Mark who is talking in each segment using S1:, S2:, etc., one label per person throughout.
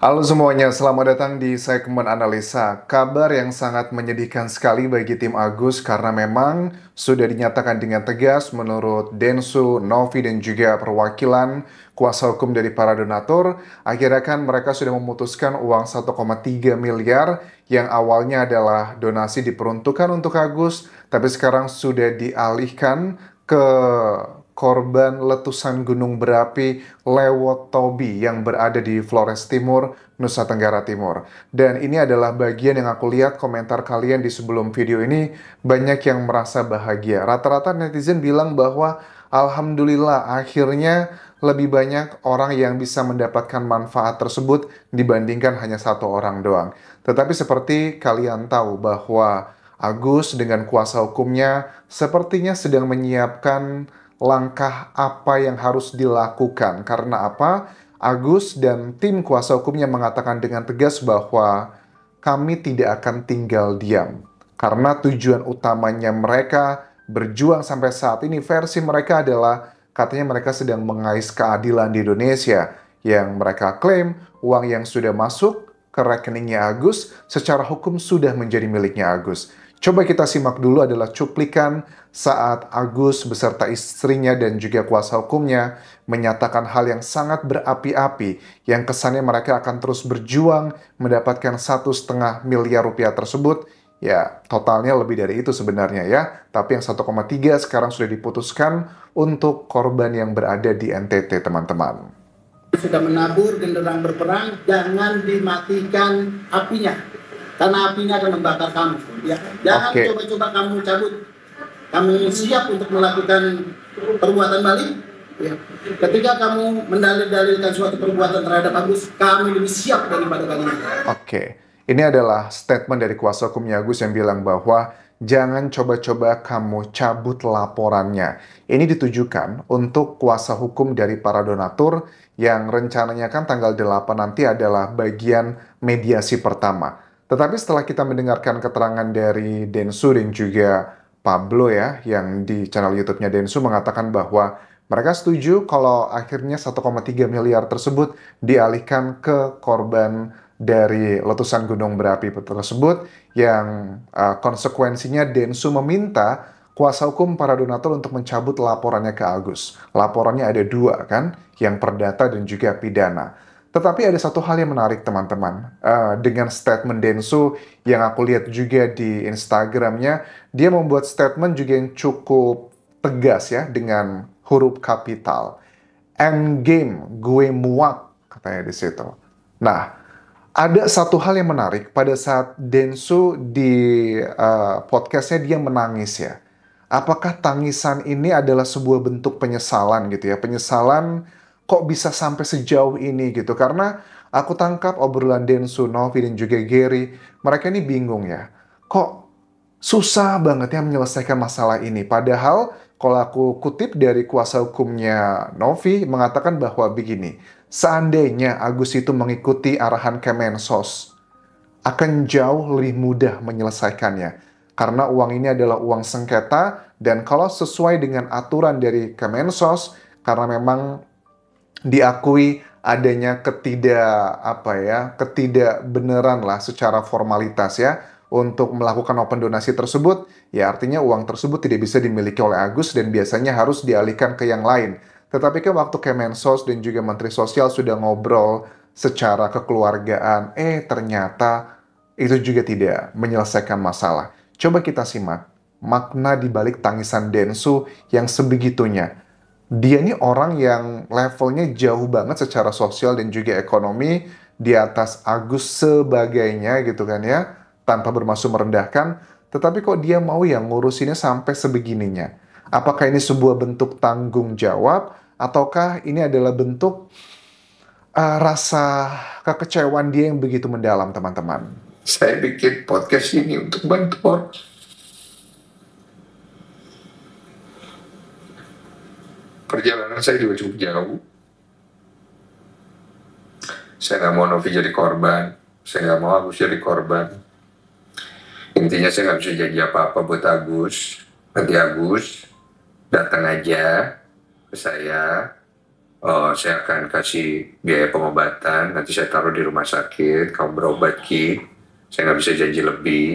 S1: Halo semuanya, selamat datang di segmen analisa. Kabar yang sangat menyedihkan sekali bagi tim Agus karena memang sudah dinyatakan dengan tegas menurut Densu, Novi dan juga perwakilan kuasa hukum dari para donatur, akhirnya kan mereka sudah memutuskan uang 1,3 miliar yang awalnya adalah donasi diperuntukkan untuk Agus, tapi sekarang sudah dialihkan ke korban letusan gunung berapi Lewotobi yang berada di Flores Timur, Nusa Tenggara Timur. Dan ini adalah bagian yang aku lihat komentar kalian di sebelum video ini banyak yang merasa bahagia. Rata-rata netizen bilang bahwa alhamdulillah akhirnya lebih banyak orang yang bisa mendapatkan manfaat tersebut dibandingkan hanya satu orang doang. Tetapi seperti kalian tahu bahwa Agus dengan kuasa hukumnya sepertinya sedang menyiapkan langkah apa yang harus dilakukan. Karena apa? Agus dan tim kuasa hukumnya mengatakan dengan tegas bahwa kami tidak akan tinggal diam. Karena tujuan utamanya mereka berjuang sampai saat ini, versi mereka adalah katanya mereka sedang mengais keadilan di Indonesia. Yang mereka klaim uang yang sudah masuk ke rekeningnya Agus secara hukum sudah menjadi miliknya Agus. Coba kita simak dulu adalah cuplikan saat Agus beserta istrinya dan juga kuasa hukumnya menyatakan hal yang sangat berapi-api yang kesannya mereka akan terus berjuang mendapatkan 1,5 miliar rupiah tersebut. Ya, totalnya lebih dari itu sebenarnya ya. Tapi yang 1,3 sekarang sudah diputuskan untuk korban yang berada di NTT, teman-teman.
S2: Sudah menabur genderang berperang, jangan dimatikan apinya. Karena apinya akan membakar kamu. Ya. Jangan coba-coba kamu cabut. Kamu siap untuk melakukan perbuatan balik. Ya. Ketika kamu mendalil-dalilkan suatu perbuatan terhadap Agus, kami lebih siap daripada kalian.
S1: Ini adalah statement dari kuasa hukumnya Agus yang bilang bahwa jangan coba-coba kamu cabut laporannya. Ini ditujukan untuk kuasa hukum dari para donatur yang rencananya kan tanggal 8 nanti adalah bagian mediasi pertama. Tetapi setelah kita mendengarkan keterangan dari Densu dan juga Pablo ya, yang di channel YouTube-nya Densu mengatakan bahwa mereka setuju kalau akhirnya 1,3 miliar tersebut dialihkan ke korban dari letusan gunung berapi tersebut yang konsekuensinya Densu meminta kuasa hukum para donatur untuk mencabut laporannya ke Agus. Laporannya ada dua kan, yang perdata dan juga pidana. Tetapi ada satu hal yang menarik teman-teman. Dengan statement Densu yang aku lihat juga di Instagramnya, dia membuat statement juga yang cukup tegas ya dengan huruf kapital. Endgame, gue muak, katanya di situ. Nah, ada satu hal yang menarik pada saat Densu di podcastnya dia menangis ya. Apakah tangisan ini adalah sebuah bentuk penyesalan gitu ya? Penyesalan kok bisa sampai sejauh ini gitu? Karena aku tangkap obrolan Densu, Novi dan juga Gary, mereka ini bingung ya. Kok susah banget ya menyelesaikan masalah ini? Padahal kalau aku kutip dari kuasa hukumnya Novi mengatakan bahwa begini, seandainya Agus itu mengikuti arahan Kemensos, akan jauh lebih mudah menyelesaikannya. Karena uang ini adalah uang sengketa dan kalau sesuai dengan aturan dari Kemensos, karena memang diakui adanya ketidakbenaran lah secara formalitas ya untuk melakukan open donasi tersebut, ya artinya uang tersebut tidak bisa dimiliki oleh Agus dan biasanya harus dialihkan ke yang lain. Tetapi kan waktu Kemensos dan juga Menteri Sosial sudah ngobrol secara kekeluargaan, ternyata itu juga tidak menyelesaikan masalah. Coba kita simak makna di balik tangisan Densu yang sebegitunya. Dia ini orang yang levelnya jauh banget secara sosial dan juga ekonomi di atas Agus sebagainya gitu kan ya, tanpa bermaksud merendahkan, tetapi kok dia mau yang ngurusinnya sampai sebegininya. Apakah ini sebuah bentuk tanggung jawab ataukah ini adalah bentuk rasa kekecewaan dia yang begitu mendalam, teman-teman?
S3: Saya bikin podcast ini untuk bantu orang. Perjalanan saya juga cukup jauh. Saya nggak mau Novi jadi korban. Saya nggak mau Agus jadi korban. Intinya saya nggak bisa janji apa-apa buat Agus. Nanti Agus datang aja ke saya. saya akan kasih biaya pengobatan, nanti saya taruh di rumah sakit, kamu berobat Ki, saya nggak bisa janji lebih.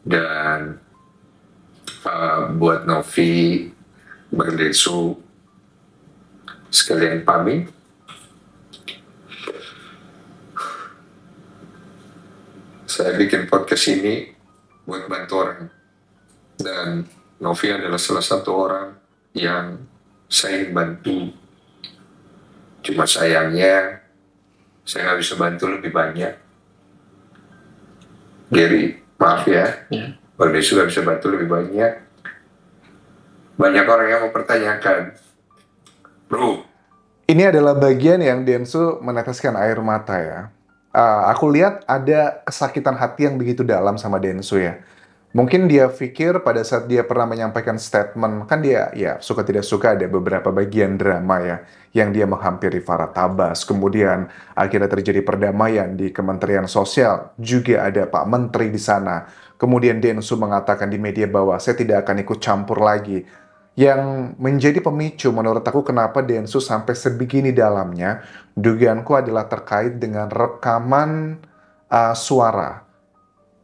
S3: Dan buat Novi, Bang Densu, sekalian pamit. Saya bikin podcast ini buat bantu orang, dan Novi adalah salah satu orang yang saya ingin bantu. Cuma sayangnya saya nggak bisa bantu lebih banyak. Gary, maaf ya, Bang Desu nggak bisa bantu lebih banyak. Banyak orang yang mempertanyakan, bro.
S1: Ini adalah bagian yang Densu meneteskan air mata ya. Aku lihat ada kesakitan hati yang begitu dalam sama Densu ya. Mungkin dia pikir pada saat dia pernah menyampaikan statement, kan dia ya suka tidak suka ada beberapa bagian drama ya, yang dia menghampiri Farah Tabas, kemudian akhirnya terjadi perdamaian di Kementerian Sosial, juga ada Pak Menteri di sana. Kemudian Densu mengatakan di media bahwa saya tidak akan ikut campur lagi. Yang menjadi pemicu menurut aku kenapa Densu sampai sebegini dalamnya, dugaanku adalah terkait dengan rekaman suara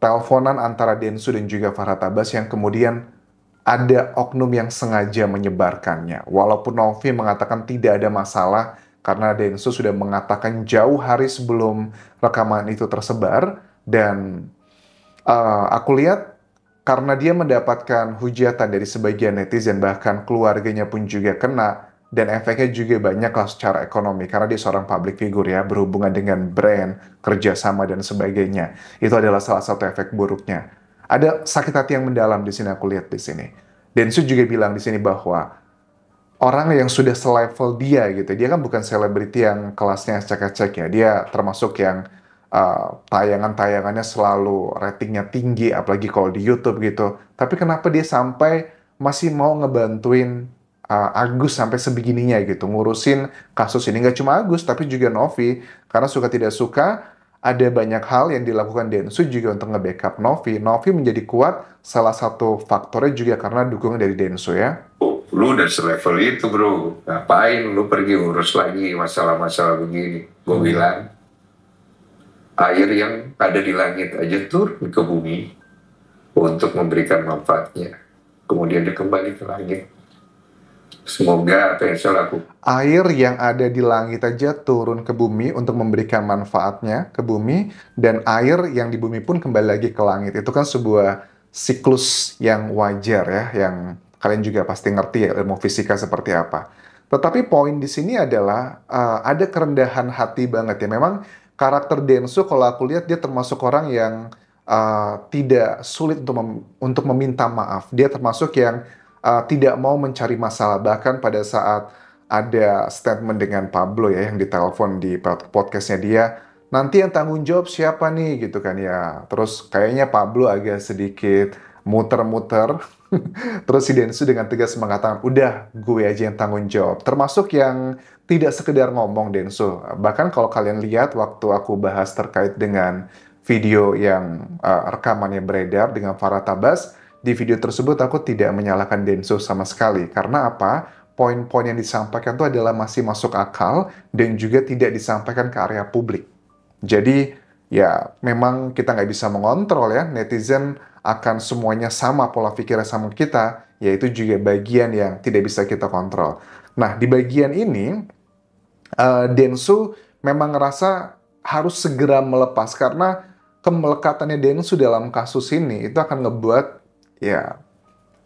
S1: teleponan antara Densu dan juga Farah Tabas yang kemudian ada oknum yang sengaja menyebarkannya. Walaupun Novi mengatakan tidak ada masalah karena Densu sudah mengatakan jauh hari sebelum rekaman itu tersebar, dan aku lihat karena dia mendapatkan hujatan dari sebagian netizen, bahkan keluarganya pun juga kena, dan efeknya juga banyak lah secara ekonomi, karena dia seorang public figure ya, berhubungan dengan brand, kerjasama, dan sebagainya. Itu adalah salah satu efek buruknya. Ada sakit hati yang mendalam di sini, aku lihat di sini. Densu juga bilang di sini bahwa orang yang sudah selevel dia gitu, dia kan bukan selebriti yang kelasnya cek-cek ya, dia termasuk yang tayangan-tayangannya selalu ratingnya tinggi, apalagi kalau di YouTube gitu. Tapi kenapa dia sampai masih mau ngebantuin Agus sampai sebegininya gitu, ngurusin kasus ini. Nggak cuma Agus, tapi juga Novi, karena suka tidak suka, ada banyak hal yang dilakukan Densu juga untuk nge-backup Novi. Novi menjadi kuat, salah satu faktornya juga karena dukungan dari Densu ya.
S3: Lu udah selevel itu bro, ngapain lu pergi urus lagi masalah-masalah begini? Gue bilang, air yang ada di langit aja turun ke bumi untuk memberikan manfaatnya, kemudian dia kembali ke langit. Semoga apa yang saya lakukan.
S1: Air yang ada di langit aja turun ke bumi untuk memberikan manfaatnya ke bumi, dan air yang di bumi pun kembali lagi ke langit. Itu kan sebuah siklus yang wajar ya, yang kalian juga pasti ngerti ya ilmu fisika seperti apa. Tetapi poin di sini adalah ada kerendahan hati banget ya. Memang karakter Densu kalau aku lihat dia termasuk orang yang tidak sulit untuk meminta maaf. Dia termasuk yang tidak mau mencari masalah. Bahkan pada saat ada statement dengan Pablo ya yang ditelepon di podcastnya dia, nanti yang tanggung jawab siapa nih gitu kan ya. Terus kayaknya Pablo agak sedikit muter-muter. Terus si Densu dengan tegas mengatakan, udah gue aja yang tanggung jawab. Termasuk yang tidak sekedar ngomong Densu. Bahkan kalau kalian lihat waktu aku bahas terkait dengan video yang rekamannya beredar dengan Farah Tabas, di video tersebut aku tidak menyalahkan Densu sama sekali. Karena apa? Poin-poin yang disampaikan itu adalah masih masuk akal dan juga tidak disampaikan ke area publik. Jadi ya memang kita nggak bisa mengontrol ya, netizen akan semuanya sama pola pikirnya sama kita, yaitu juga bagian yang tidak bisa kita kontrol. Nah, di bagian ini, Densu memang ngerasa harus segera melepas, karena kemelekatannya Densu dalam kasus ini itu akan ngebuat, ya,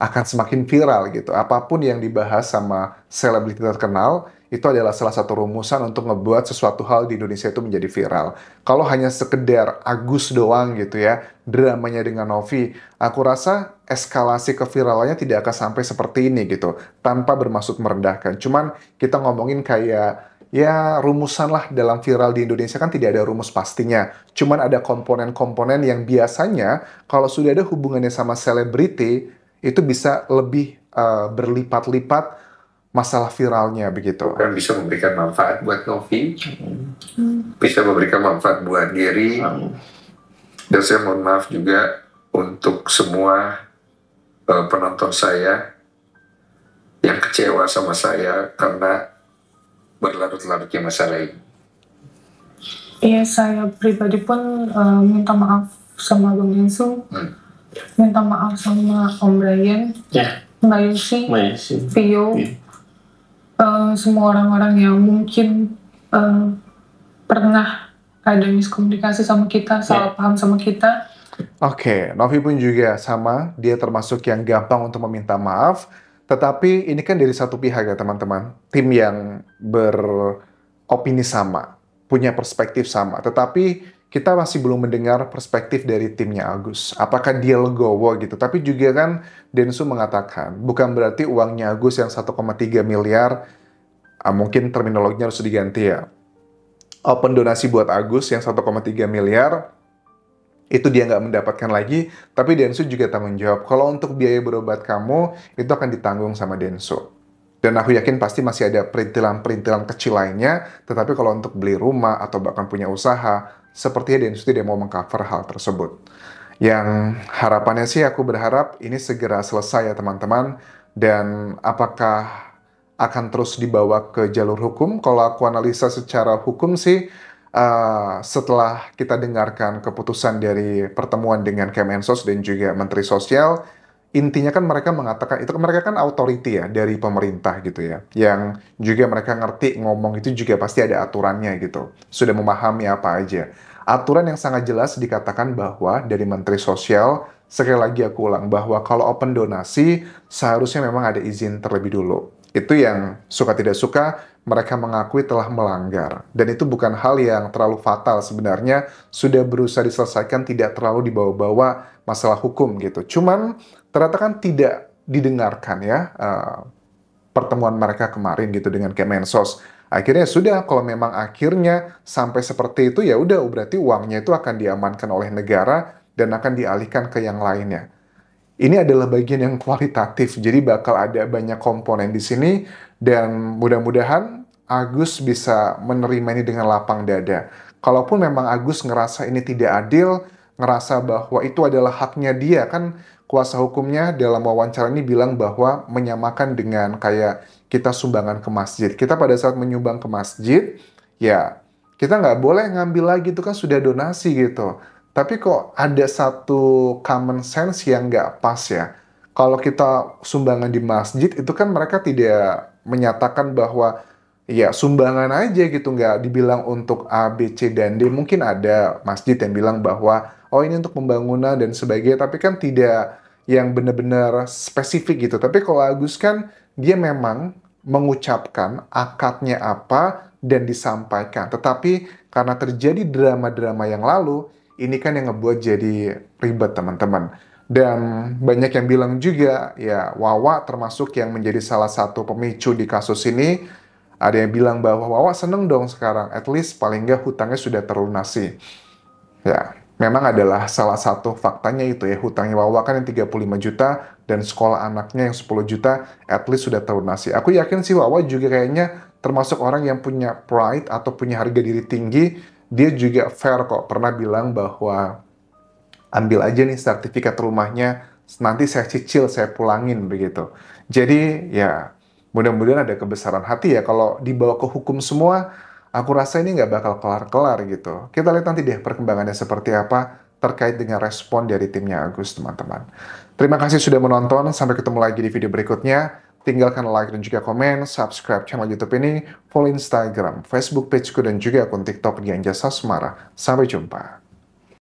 S1: akan semakin viral gitu. Apapun yang dibahas sama selebriti terkenal, itu adalah salah satu rumusan untuk ngebuat sesuatu hal di Indonesia itu menjadi viral. Kalau hanya sekedar Agus doang gitu ya, dramanya dengan Novi, aku rasa eskalasi keviralannya tidak akan sampai seperti ini gitu, tanpa bermaksud merendahkan. Cuman kita ngomongin kayak, ya rumusan lah dalam viral di Indonesia kan tidak ada rumus pastinya. Cuman ada komponen-komponen yang biasanya kalau sudah ada hubungannya sama selebriti, itu bisa lebih berlipat-lipat masalah viralnya begitu.
S3: Kan bisa memberikan manfaat buat Novi, bisa memberikan manfaat buat Gary, dan saya mohon maaf juga untuk semua penonton saya yang kecewa sama saya karena berlarut-larutnya masalah ini?
S4: Iya, saya pribadi pun minta maaf sama Bang Densu, minta maaf sama Om Brian, Mbak Yusi, Vio, semua orang-orang yang mungkin pernah ada miskomunikasi sama kita, salah paham sama kita.
S1: Oke, Novi pun juga sama, dia termasuk yang gampang untuk meminta maaf, tetapi ini kan dari satu pihak ya teman-teman, tim yang beropini sama, punya perspektif sama, tetapi kita masih belum mendengar perspektif dari timnya Agus. Apakah dia legowo gitu, tapi juga kan Densu mengatakan, bukan berarti uangnya Agus yang 1,3 miliar, mungkin terminologinya harus diganti ya, open donasi buat Agus yang 1,3 miliar, itu dia nggak mendapatkan lagi, tapi Densu juga tanggung jawab. Kalau untuk biaya berobat kamu, itu akan ditanggung sama Densu. Dan aku yakin pasti masih ada perintilan-perintilan kecil lainnya, tetapi kalau untuk beli rumah atau bahkan punya usaha, sepertinya Densu tidak mau mengcover hal tersebut. Yang harapannya sih aku berharap ini segera selesai ya teman-teman, dan apakah akan terus dibawa ke jalur hukum? Kalau aku analisa secara hukum sih, setelah kita dengarkan keputusan dari pertemuan dengan Kemensos dan juga Menteri Sosial, intinya kan mereka mengatakan, itu mereka kan authority ya dari pemerintah gitu ya, yang juga mereka ngerti ngomong itu juga pasti ada aturannya gitu, sudah memahami apa aja. Aturan yang sangat jelas dikatakan bahwa dari Menteri Sosial, sekali lagi aku ulang, bahwa kalau open donasi seharusnya memang ada izin terlebih dulu. Itu yang suka tidak suka mereka mengakui telah melanggar. Dan itu bukan hal yang terlalu fatal sebenarnya, sudah berusaha diselesaikan, tidak terlalu dibawa-bawa masalah hukum gitu. Cuman ternyata kan tidak didengarkan ya pertemuan mereka kemarin gitu dengan Kemensos. Akhirnya sudah, kalau memang akhirnya sampai seperti itu ya udah, berarti uangnya itu akan diamankan oleh negara dan akan dialihkan ke yang lainnya. Ini adalah bagian yang kualitatif, jadi bakal ada banyak komponen di sini, dan mudah-mudahan Agus bisa menerima ini dengan lapang dada. Kalaupun memang Agus ngerasa ini tidak adil, ngerasa bahwa itu adalah haknya dia, kan kuasa hukumnya dalam wawancara ini bilang bahwa menyamakan dengan kayak kita sumbangan ke masjid. Kita pada saat menyumbang ke masjid, ya kita nggak boleh ngambil lagi, itu kan sudah donasi gitu. Tapi kok ada satu common sense yang nggak pas ya. Kalau kita sumbangan di masjid, itu kan mereka tidak menyatakan bahwa ya sumbangan aja gitu, nggak dibilang untuk A, B, C, dan D. Mungkin ada masjid yang bilang bahwa oh ini untuk pembangunan dan sebagainya, tapi kan tidak yang benar-benar spesifik gitu. Tapi kalau Agus kan dia memang mengucapkan akadnya apa dan disampaikan. Tetapi karena terjadi drama-drama yang lalu, ini kan yang ngebuat jadi ribet teman-teman. Dan banyak yang bilang juga, ya Wawa termasuk yang menjadi salah satu pemicu di kasus ini. Ada yang bilang bahwa Wawa seneng dong sekarang, at least paling nggak hutangnya sudah terlunasi. Ya, memang adalah salah satu faktanya itu ya, hutangnya Wawa kan yang 35 juta, dan sekolah anaknya yang 10 juta, at least sudah terlunasi. Aku yakin sih Wawa juga kayaknya termasuk orang yang punya pride atau punya harga diri tinggi. Dia juga fair kok, pernah bilang bahwa ambil aja nih sertifikat rumahnya, nanti saya cicil, saya pulangin begitu. Jadi ya mudah-mudahan ada kebesaran hati ya, kalau dibawa ke hukum semua, aku rasa ini nggak bakal kelar-kelar gitu. Kita lihat nanti deh perkembangannya seperti apa terkait dengan respon dari timnya Agus teman-teman. Terima kasih sudah menonton, sampai ketemu lagi di video berikutnya. Tinggalkan like dan juga komen, subscribe channel YouTube ini, follow Instagram, Facebook pageku, dan juga akun TikTok di Anjasa Semara. Sampai jumpa.